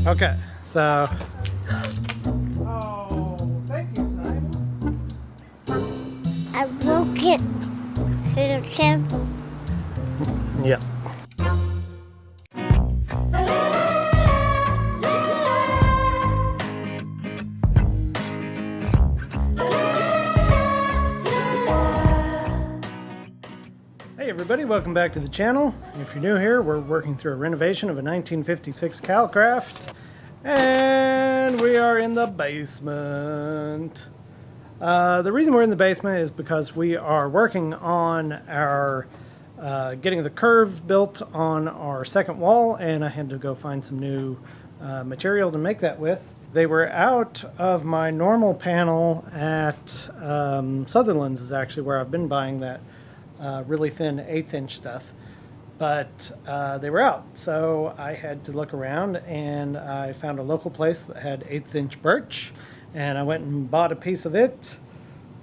Okay, so. Oh, thank you, Simon. I broke it. Tim. Yeah. Hey everybody, welcome back to the channel. If you're new here, we're working through a renovation of a 1956 Calcraft, and we are in the basement. The reason we're in the basement is because we are working on our getting the curve built on our second wall, and I had to go find some new material to make that with. They were out of my normal panel at Sutherland's is actually where I've been buying that really thin 1/8 inch stuff, but they were out, so I had to look around, and I found a local place that had 1/8 inch birch, and I went and bought a piece of it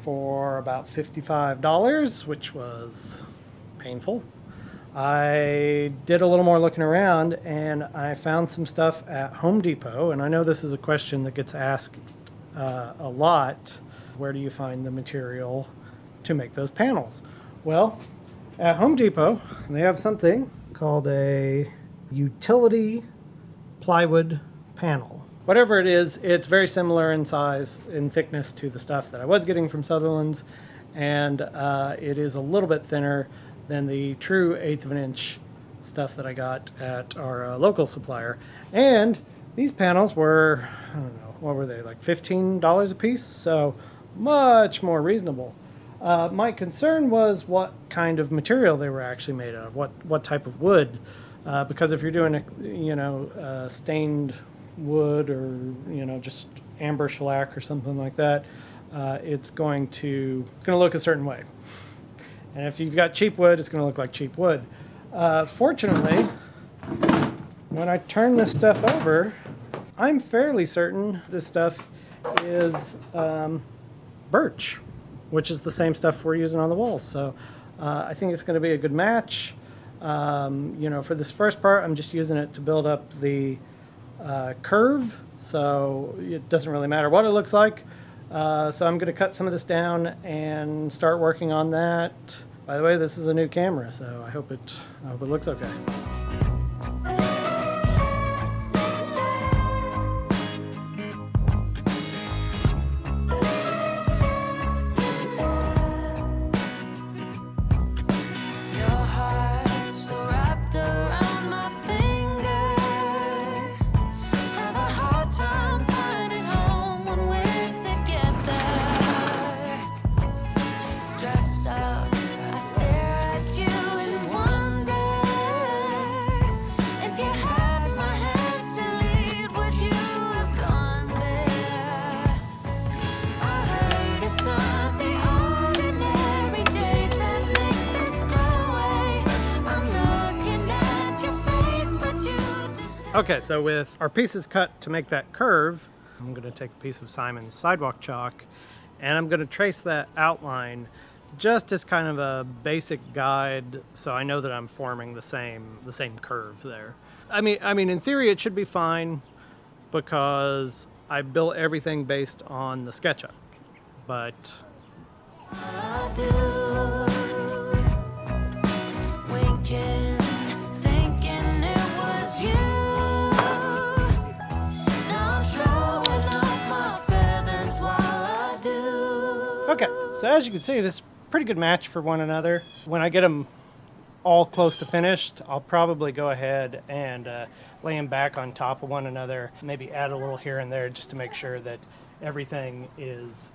for about $55, which was painful. I did a little more looking around, and I found some stuff at Home Depot, and I know this is a question that gets asked a lot. Where do you find the material to make those panels? Well, at Home Depot, they have something called a utility plywood panel. Whatever it is, it's very similar in size and thickness to the stuff that I was getting from Sutherland's, and it is a little bit thinner than the true 1/8 of an inch stuff that I got at our local supplier. And these panels were, I don't know, what were they, like $15 a piece? So much more reasonable. My concern was what kind of material they were actually made out of, what type of wood, because if you're doing a stained wood or just amber shellac or something like that, it's going to look a certain way. And if you've got cheap wood, it's going to look like cheap wood. Fortunately, when I turn this stuff over, I'm fairly certain this stuff is birch, which is the same stuff we're using on the walls. So I think it's going to be a good match. For this first part, I'm just using it to build up the curve, so it doesn't really matter what it looks like. So I'm going to cut some of this down and start working on that. By the way, this is a new camera, so I hope it looks okay. Okay, so with our pieces cut to make that curve, I'm going to take a piece of Simon's sidewalk chalk, and I'm going to trace that outline just as kind of a basic guide, so I know that I'm forming the same curve there. I mean, in theory, it should be fine because I built everything based on the SketchUp, but. Okay, so as you can see, this is a pretty good match for one another. When I get them all close to finished, I'll probably go ahead and lay them back on top of one another, maybe add a little here and there just to make sure that everything is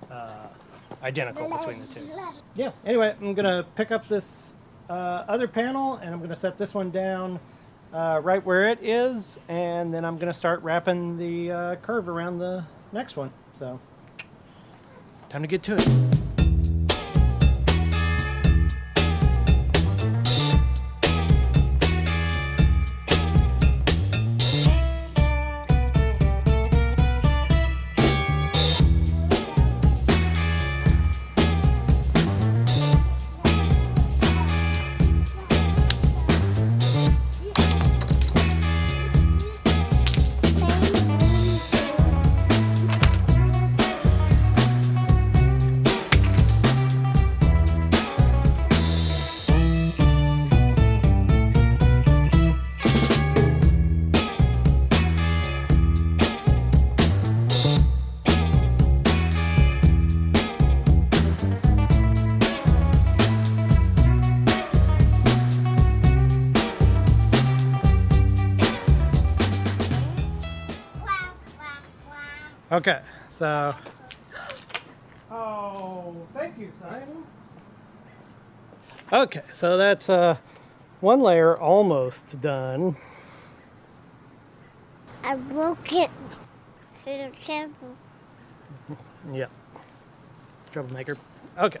identical between the two. Yeah, anyway, I'm going to pick up this other panel, and I'm going to set this one down right where it is, and then I'm going to start wrapping the curve around the next one. So, time to get to it. Okay, so. Oh, thank you, Simon. Okay, so that's one layer almost done. I broke it. Be careful. Yep. Troublemaker. Okay.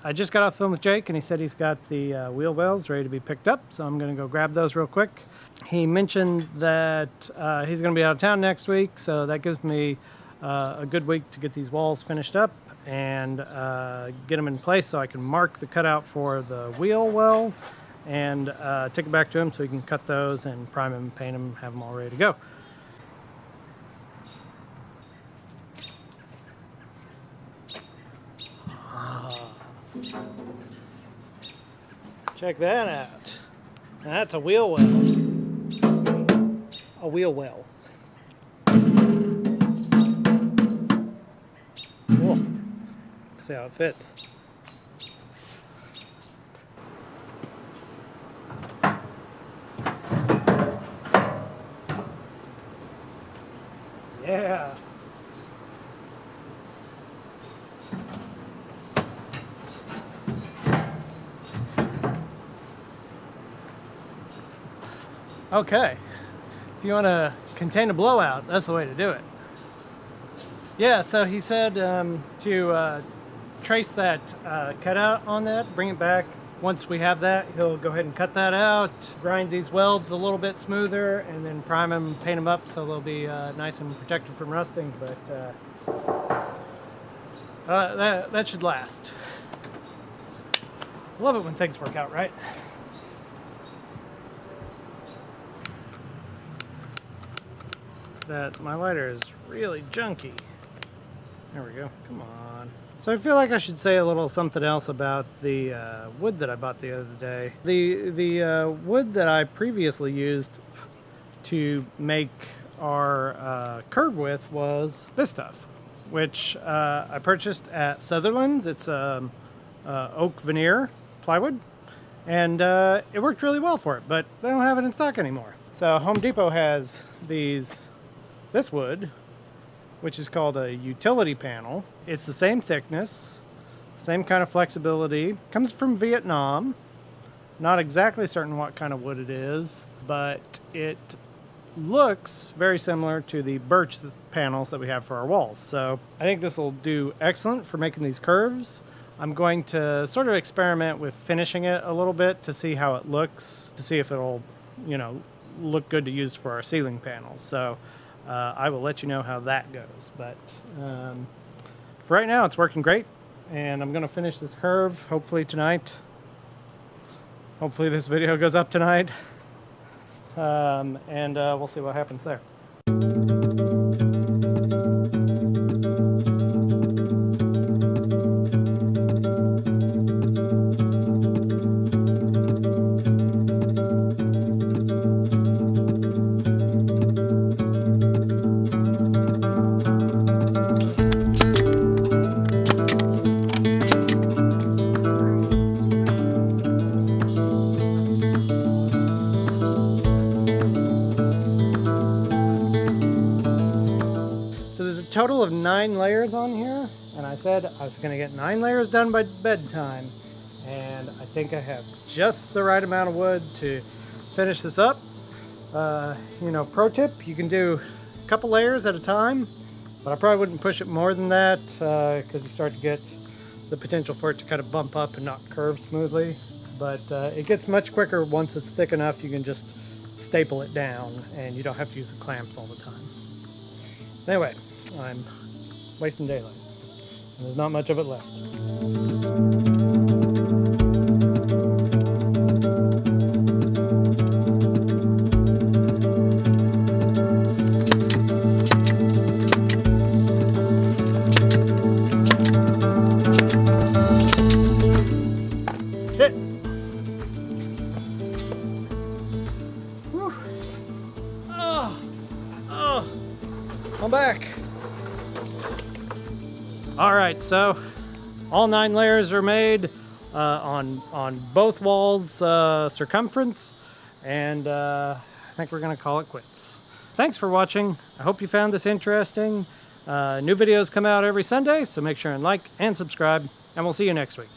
I just got off the phone with Jake, and he said he's got the wheel wells ready to be picked up, so I'm going to go grab those real quick. He mentioned that he's going to be out of town next week, so that gives me a good week to get these walls finished up and get them in place so I can mark the cutout for the wheel well and take it back to him so he can cut those and prime them, paint them, have them all ready to go. Check that out. That's a wheel well. A wheel well. Cool. See how it fits. Yeah. Okay. If you want to contain a blowout, that's the way to do it. Yeah, so he said to trace that cutout on that, bring it back. Once we have that, he'll go ahead and cut that out, grind these welds a little bit smoother, and then prime them, paint them up so they'll be nice and protected from rusting. But that should last. Love it when things work out right. That my lighter is really junky. There we go. Come on. So I feel like I should say a little something else about the wood that I bought the other day. The wood that I previously used to make our curve with was this stuff, which I purchased at Sutherland's. It's oak veneer plywood, and it worked really well for it, but they don't have it in stock anymore. So Home Depot has this wood, which is called a utility panel. It's the same thickness, same kind of flexibility. Comes from Vietnam. Not exactly certain what kind of wood it is, but it looks very similar to the birch panels that we have for our walls. So I think this will do excellent for making these curves. I'm going to sort of experiment with finishing it a little bit to see how it looks, to see if it'll, look good to use for our ceiling panels. So I will let you know how that goes. But for right now, it's working great. And I'm going to finish this curve hopefully tonight. Hopefully this video goes up tonight. And we'll see what happens there. Total of 9 layers on here, and I said I was going to get 9 layers done by bedtime, and I think I have just the right amount of wood to finish this up. Pro tip, you can do a couple layers at a time, but I probably wouldn't push it more than that because you start to get the potential for it to kind of bump up and not curve smoothly. But it gets much quicker once it's thick enough. You can just staple it down and you don't have to use the clamps all the time. Anyway, I'm wasting daylight, and there's not much of it left. That's it. Whew. Oh, I'm back. All right, so all 9 layers are made on both walls' circumference, and I think we're gonna call it quits. thanks for watching. I hope you found this interesting. New videos come out every Sunday, so make sure and like and subscribe, and we'll see you next week.